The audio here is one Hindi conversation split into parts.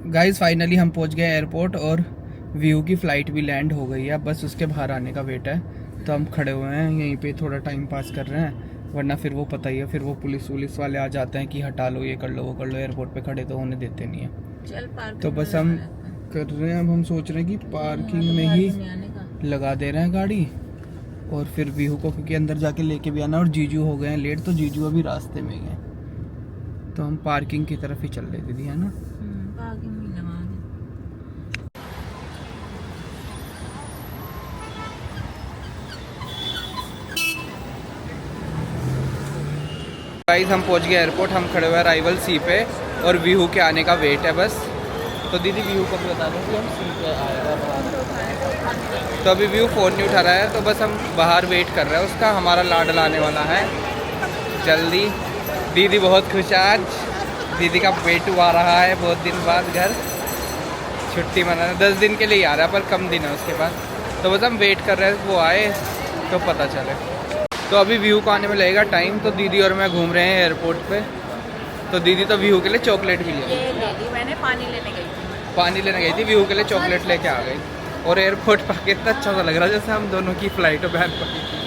गाइस फाइनली हम पहुंच गए एयरपोर्ट और व्यू की फ़्लाइट भी लैंड हो गई है। बस उसके बाहर आने का वेट है, तो हम खड़े हुए हैं यहीं पे, थोड़ा टाइम पास कर रहे हैं। वरना फिर वो पता ही है, फिर वो पुलिस वाले आ जाते हैं कि हटा लो, ये कर लो, वो कर लो। एयरपोर्ट पे खड़े तो होने देते नहीं है। तो बस हम कर रहे हैं, अब हम सोच रहे हैं कि पार्किंग में ही लगा दे रहे हैं गाड़ी और फिर व्यू को, क्योंकि अंदर जाके लेके भी आना। और जीजू हो गए हैं लेट, तो जीजू अभी रास्ते में ही है, तो हम पार्किंग की तरफ ही चल रहे दीदी, है ना। गाइस हम पहुंच गए एयरपोर्ट, हम खड़े हुए अराइवल सी पे और व्यू के आने का वेट है बस। तो दीदी व्यू को भी बता दें कि हम सी पे आएगा, तो अभी व्यू फ़ोन नहीं उठा रहा है, तो बस हम बाहर वेट कर रहे हैं उसका। हमारा लाडला आने वाला है जल्दी। दीदी बहुत खुश है आज, दीदी का बेटू आ रहा है बहुत दिन बाद घर, छुट्टी मनाने 10 दिन के लिए आ रहा है, पर कम दिन है उसके बाद। तो बस हम वेट कर रहे हैं वो आए तो पता चले। तो अभी व्यू को आने में लगेगा टाइम, तो दीदी और मैं घूम रहे हैं एयरपोर्ट पे। तो दीदी तो व्यू के लिए चॉकलेट भी ले गई, मैंने पानी लेने गई थी, व्यू के लिए चॉकलेट लेके आ गई। और एयरपोर्ट पर कितना अच्छा सा लग रहा है, जैसे हम दोनों की फ़्लाइट बैन पड़ी थी।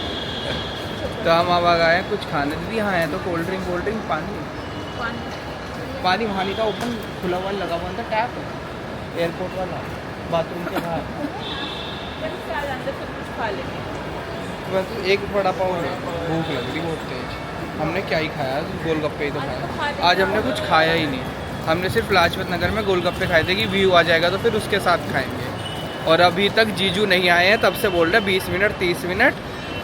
तो हम अब आ गए हैं कुछ खाने। दीदी यहाँ है तो कोल्ड ड्रिंक, पानी वहाँ का ओपन खुला हुआ लगा हुआ था टैप, एयरपोर्ट वाला, बाथरूम के बाहर। बस एक बड़ा पाव है, भूख लग रही बहुत तेज। हमने क्या ही खाया, गोलगप्पे ही तो खाया। आज हमने कुछ खाया ही नहीं, हमने सिर्फ लाजपत नगर में गोलगप्पे खाए थे कि व्यू आ जाएगा तो फिर उसके साथ खाएंगे। और अभी तक जीजू नहीं आए हैं, तब से बोल रहे 20 मिनट 30 मिनट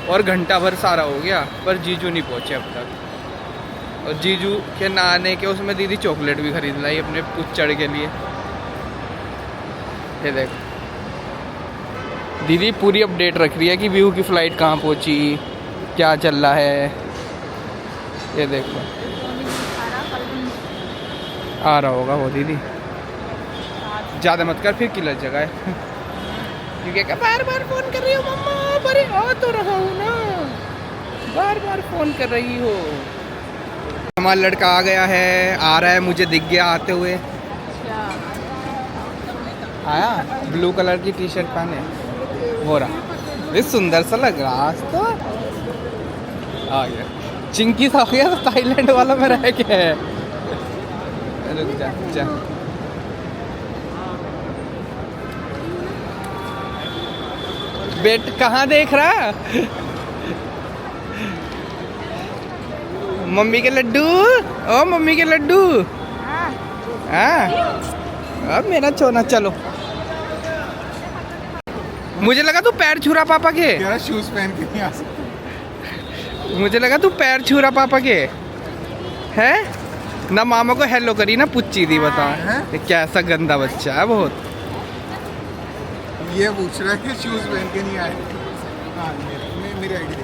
और घंटा भर सारा हो गया, पर जीजू नहीं पहुँचे अब तक। और जीजू के ना आने के उसमें दीदी चॉकलेट भी खरीद लाई अपने पुच्चड़ के लिए। ये देखो दीदी पूरी अपडेट रख रही है कि व्यू की फ़्लाइट कहाँ पहुँची, क्या चल रहा है। ये देखो आ रहा होगा वो दीदी, ज़्यादा मत कर फिर किलत जगह है क्योंकि बार बार फ़ोन कर रही हो मम्मा, अरे आ तो रहा हूँ ना, बार बार फ़ोन कर रही हो। हमारा लड़का आ गया है, आ रहा है, मुझे दिख गया आते हुए। आया ब्लू कलर की टी शर्ट पहने हो रहा, ये सुंदर सा लग रहा आज तो। आ गया चिंकी सा हो गया, तो थाईलैंड वाला में रह गया है। रुक जा बेट कहाँ देख रहा मम्मी के लड्डू, ओ मम्मी के लड्डू। हाँ अब मेरा चोना, चलो। मुझे लगा तू पैर छू रहा पापा के, शूज पहन के नहीं आ सकता। मुझे लगा तू पैर छू रहा पापा के है ना। मामा को हेलो करी ना, पुच्ची दी। बता कैसा गंदा बच्चा है बहुत। ये पूछ रहा है कि शूज पहन के नहीं आए। हाँ मेरी आईडी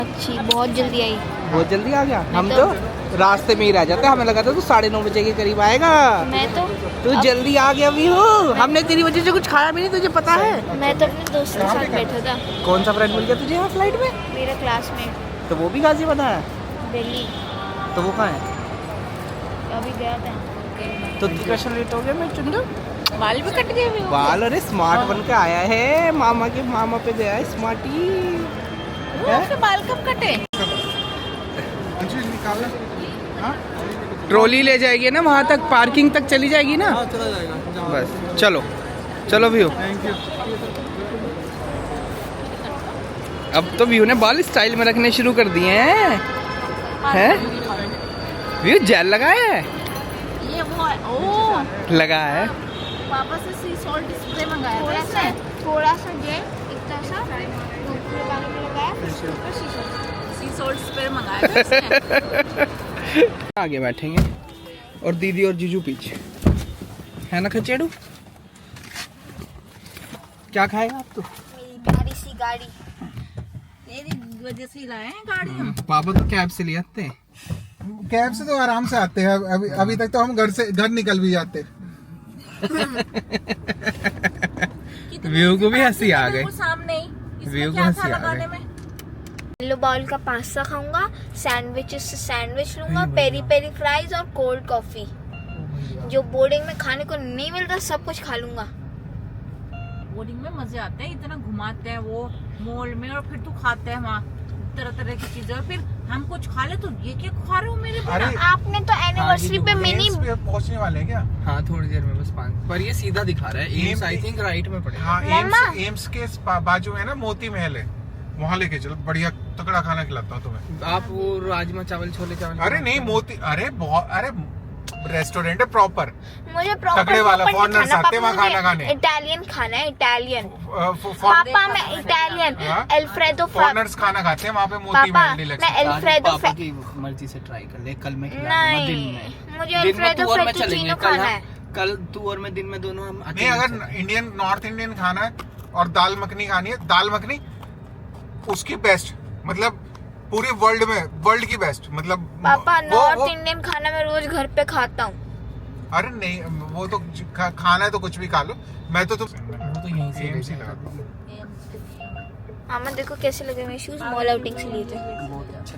अच्छी, बहुत जल्दी आई। बहुत जल्दी आ गया, हम तो रास्ते में ही रह जाते। हमें लगा था तू 9:30 बजे के करीब आएगा। मैं तो तू जल्दी आ गया भी हो, हमने तेरी वजह से कुछ खाया भी नहीं, तुझे पता है। मैं तो अपने दोस्त के साथ बैठा था। कौन सा फ्रेंड मिल गया तुझे यहाँ फ्लाइट में? मेरा क्लासमेट। तो वो भी गाजियाबाद है? दिल्ली। तो वो कहाँ है? अभी गया था। तो डिस्कशन लेट हो गया, मैं चुन लूं। बाल भी कट गए। बाल अरे स्मार्ट बन के आया है, मामा के मामा पे गया है स्मार्टी। उसके बाल कब कटे? ट्रॉली ले जाएगी ना वहाँ तक, पार्किंग तक चली जाएगी ना। चला जाएगा बस चलो चलो व्यू। Thank you. अब तो व्यू ने बाल स्टाइल में रखने शुरू कर दिए हैं। व्यू जेल लगाया है, ये वो लगा है। पापा से सी सॉल्ट स्प्रे मंगाया था इसने, थोड़ा सा जेल इतना सा पूरे पानी में लगाया, फिर सी सॉल्ट स्प्रे मंगाया था इसने। आगे बैठेंगे और दीदी और जीजू पीछे, है ना खचेड़ू। क्या खाएगा आप? तो मेरी प्यारी सी गाड़ी, मेरी वजह से लाए हैं गाड़ी हम। पापा तो कैब से ले आते हैं। कैब से तो आराम से आते हैं। अभी तक तो हम घर निकल भी जाते। व्यू को भी हंसी आ गई, सामने व्यू को हंसी आ गई। येलो बाउल का पास्ता खाऊंगा, सैंडविच से सैंडविच लूंगा, पेरी पेरी फ्राइज और कोल्ड कॉफी। जो बोर्डिंग में खाने को नहीं मिलता सब कुछ खा लूंगा। बोर्डिंग में मजे आते हैं, इतना घुमाते हैं वो मॉल में, और फिर तू खाते हैं वहाँ तरह तरह की चीजें, और फिर हम कुछ खा ले तो ये क्या खा रहे हो मेरे अरे आपने तो एनिवर्सरी पे मिनी एम्स पे पहुंचने वाले हैं क्या? हाँ थोड़ी देर में बस 5, पर ये सीधा दिखा रहा है। एम्स आई थिंक राइट में पड़ेगा। हाँ मम्मा। एम्स के बाजू में ना मोती महल है, वहाँ लेके चलो, बढ़िया तगड़ा खाना खिलाता हूँ तुम्हें। आप वो राजमा चावल छोले चावल। अरे नहीं मोती, अरे बहुत, अरे रेस्टोरेंट है प्रॉपर, मुझे प्रॉपर तगड़े वाला फॉरेनर्स आते हैं वहाँ खाना खाने। इटालियन खाना है, इटालियन। पापा पापा मैं इटालियन अल्फ्रेडो फॉरेनर्स खाना खाते हैं वहाँ पे मोती पापा महल डिलक्स। मैं अल्फ्रेडो पापा की मर्जी से ट्राई कर ले, कल मैं खिला दूंगा नहीं दिन में। मुझे दिन में अल्फ्रेडो तू और मैं फेटुचीनो चलेंगे, खाना है। कल तू और मैं दिन में दोनों हम नहीं, अकेले अगर चलेंगे। इंडियन नॉर्थ इंडियन खाना है और दाल मखनी खानी है, दाल मखनी उसकी बेस्ट, मतलब पूरी वर्ल्ड की बेस्ट, मतलब पापा वो- नॉर्थ इंडियन खाना मैं रोज घर पे खाता हूँ। अरे नहीं, वो तो खाना है तो कुछ भी खा लो, मैं तो वो तो यहीं से एम्स ही ले लगाता हूँ। मामा देखो कैसे लगे मेरे शूज, मॉल आउटिंग से लिए थे। बहुत अच्छा।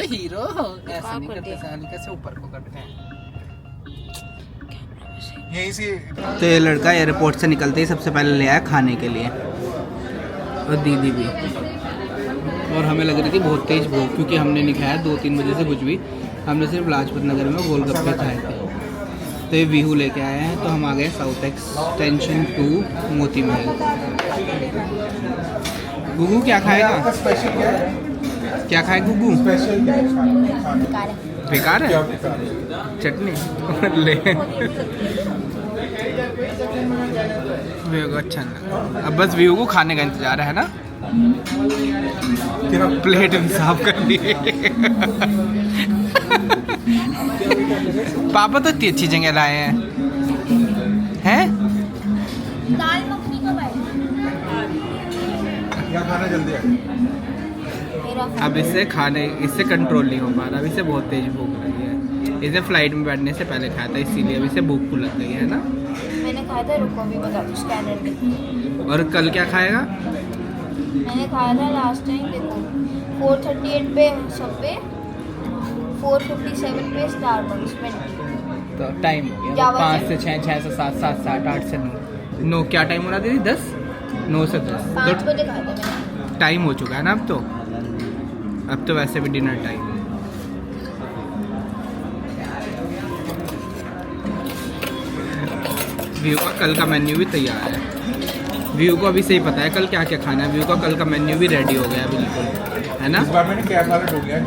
हीरो ऐसे नहीं करते साली, कैसे ऊपर को करते हैं। यहीं से तो ये लड़का एयरपोर्ट से निकलते ही सबसे पहले ले आया खाने के लिए, और दीदी भी। और हमें लग रही थी बहुत तेज भूख, क्योंकि हमने नहीं खाया 2-3 बजे से कुछ भी, हमने सिर्फ लाजपत नगर में गोलगप्पे खाए थे। तो ये विहू लेके आए हैं, तो हम आ गए साउथ एक्सटेंशन 2 मोती महल। गुगू क्या खाएगा? स्पेशल क्या है? क्या खाए गुगू? स्पेशल क्या है? बेकार है चटनी ले व्यू को अच्छा नहीं लगा। अब बस व्यू को खाने का इंतजार है ना। प्लेट भी साफ कर दी। पापा तो इतनी अच्छी जगह लाए हैं दाल मखनी का भाई क्या खाना जल्दी आ मेरा अब इससे कंट्रोल नहीं हो पा रहा। अब इसे बहुत तेज भूख लगी है। इसे फ्लाइट में बैठने से पहले खाया था, इसीलिए अब इसे भूख लग गई है ना। मैंने खाया था, रुको अभी बता दो स्कैनर में। और कल क्या खाएगा? मैंने खाया था लास्ट टाइम, देखो 438 पे सबवे, 457 पे स्टारबक्स में। तो टाइम हो गया क्या बात 5 है? से 6, 6 से 7, 7 से 8, 8 से 9 क्या टाइम हो रहा दीदी? 10, 9 से 10 5 तो बजे खाया था मैंने। टाइम हो चुका है ना अब तो वैसे भी डिनर टाइम। व्यू का कल का मेन्यू भी तैयार है। व्यू को अभी से ही पता है कल क्या क्या खाना है। व्यू का कल का मेन्यू भी रेडी हो गया बिल्कुल, है ना। इस बार मैंने क्या सारा ढूंढ लिया,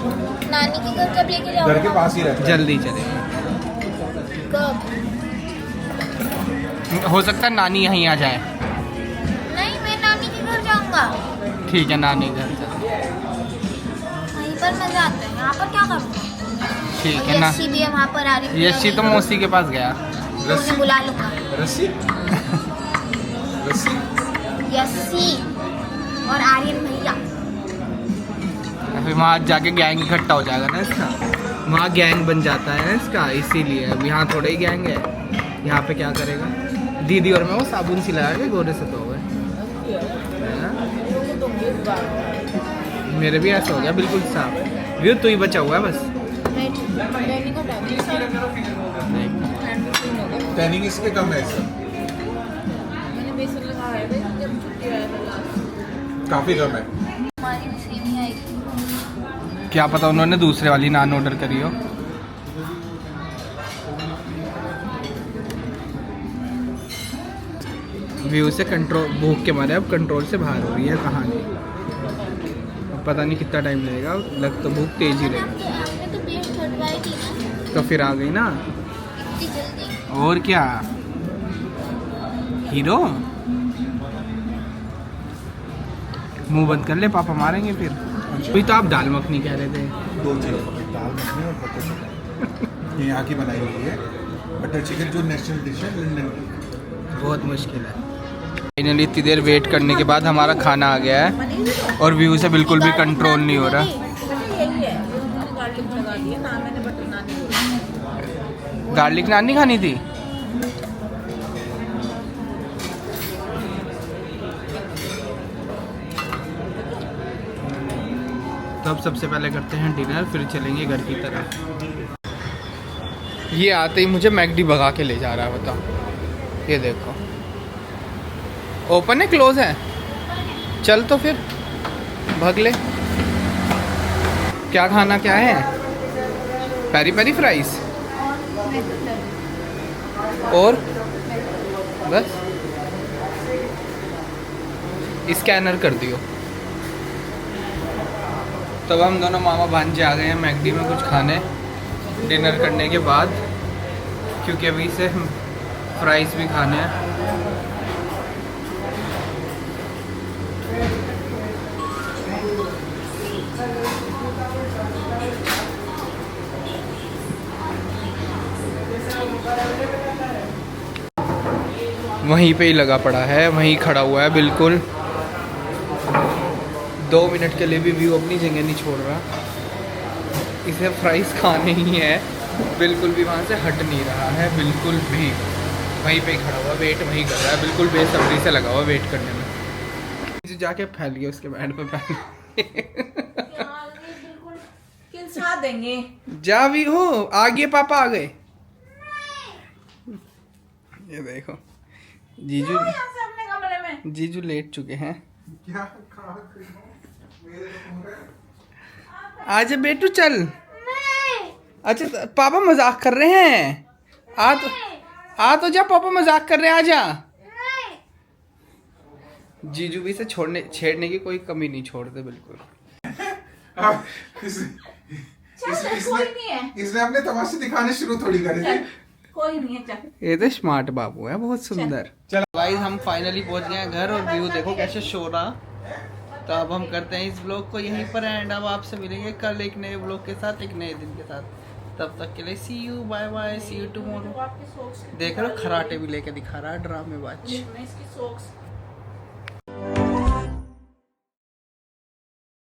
नानी के घर कब लेके जाओगे? घर के पास ही रहता है। जल्दी चले, कब? हो सकता है नानी यहीं आ जाए। नहीं, मैं नानी के घर जाऊंगा। ठीक है, नानी घर चलो। वहीं पर मजा आता है, यहाँ पर क्या करूँगा? ठीक है ना। यस्सी भी है वहाँ पर आ रही है। यशी तो मौसी के पास गया। उन्हें बुला लूंगा। रस्सी रस्सी यस्सी और आर्यन भैया। फिर वहाँ जाके गैंग इकट्ठा हो जाएगा ना इसका। वहाँ गैंग बन जाता है ना इसका, इसीलिए। अब यहाँ थोड़ा ही गैंग है, यहाँ पे क्या करेगा। दीदी और मैं वो साबुन सी लगा के गोरे से धो गए, है ना? मेरे भी ऐसा हो गया बिल्कुल साफ। व्यू तू ही बचा हुआ है बस। टैनिंग इसके कम है सर, मैंने बेसन लगाया था जब छुट्टी आया था लास्ट। काफी कम है। हमारी भी सेम ही आएगी। क्या पता उन्होंने दूसरे वाली नान ऑर्डर करी हो। व्यू से कंट्रोल, भूख के मारे अब कंट्रोल से बाहर हो रही है कहानी। अब पता नहीं कितना टाइम लगेगा, लग तो भूख तेज ही रहेगी। आपने तो प्लेट खटवाई थी ना तो फिर आ गई ना, इतनी जल्दी। और क्या हीरो। मुंह बंद कर ले, पापा मारेंगे फिर। अभी तो आप दाल मखनी कह रहे थे। 2 चीज़, दाल मखनी और बटर चिकन, ये यहाँ की बनाई हुई है। बटर चिकन जो नेशनल डिश है लंदन की। बहुत मुश्किल है। फाइनली इतनी देर वेट करने के बाद हमारा खाना आ गया है, और व्यू से बिल्कुल भी कंट्रोल नहीं हो रहा। यही है, उन्होंने गार्लिक लगा दिया ना, मैंने बटर नान नहीं। गार्लिक नान नहीं खानी थी। तो अब सबसे पहले करते हैं डिनर, फिर चलेंगे घर की तरफ। ये आते ही मुझे मैकडी भगा के ले जा रहा है, बताओ। ये देखो, ओपन है क्लोज है, चल तो फिर भाग ले। क्या खाना क्या है? पेरी पेरी फ्राइज और बस स्कैनर कर दियो। तब हम दोनों मामा भांजे आ गए हैं मैकडी में कुछ खाने डिनर करने के बाद, क्योंकि अभी से फ्राइज भी खाने हैं। वहीं पे ही लगा पड़ा है, वहीं खड़ा हुआ है बिल्कुल। 2 मिनट के लिए भी व्यू अपनी जगह नहीं छोड़ रहा, इसे फ्राइज खाने ही है, बिल्कुल भी वहाँ से हट नहीं रहा है, बिल्कुल भी वहीं पे ही खड़ा हुआ, वेट वहीं कर रहा है, बिल्कुल बेसब्री से लगा हुआ वेट करने में। जो जाके फैल गया उसके बैंड पे बिल्कुल किलसा देंगे। जा भी हो, आगे पापा आ गए। ये देखो जीजू, यहाँ से अपने कमरे में जीजू लेट चुके हैं। क्या कहा मेरे आजा बेटू चल। अच्छा पापा मजाक कर रहे हैं, आ तो जा, पापा मजाक कर रहे हैं, आजा। जीजू भी से छेड़ने की कोई कमी नहीं छोड़ते बिल्कुल। कोई नहीं है, इसने अपने तमाशे दिखाने शुरू थोड़ी करे थे। कोई नहीं है, चल। ये तो स्मार्ट बाबू है, बहुत सुंदर। चलो गाइस, हम फाइनली पहुंच गए हैं घर, और व्यू देखो कैसे शो रहा। तो अब हम करते हैं इस ब्लॉग को यहीं पर एंड। अब आपसे मिलेंगे कल एक नए ब्लॉग के साथ, एक नए दिन के साथ। तब तक के लिए see you, bye bye, see you tomorrow. देख रहे हो खराटे भी लेके दिखा रहा है ड्रामेबाज। इसकी सॉक्स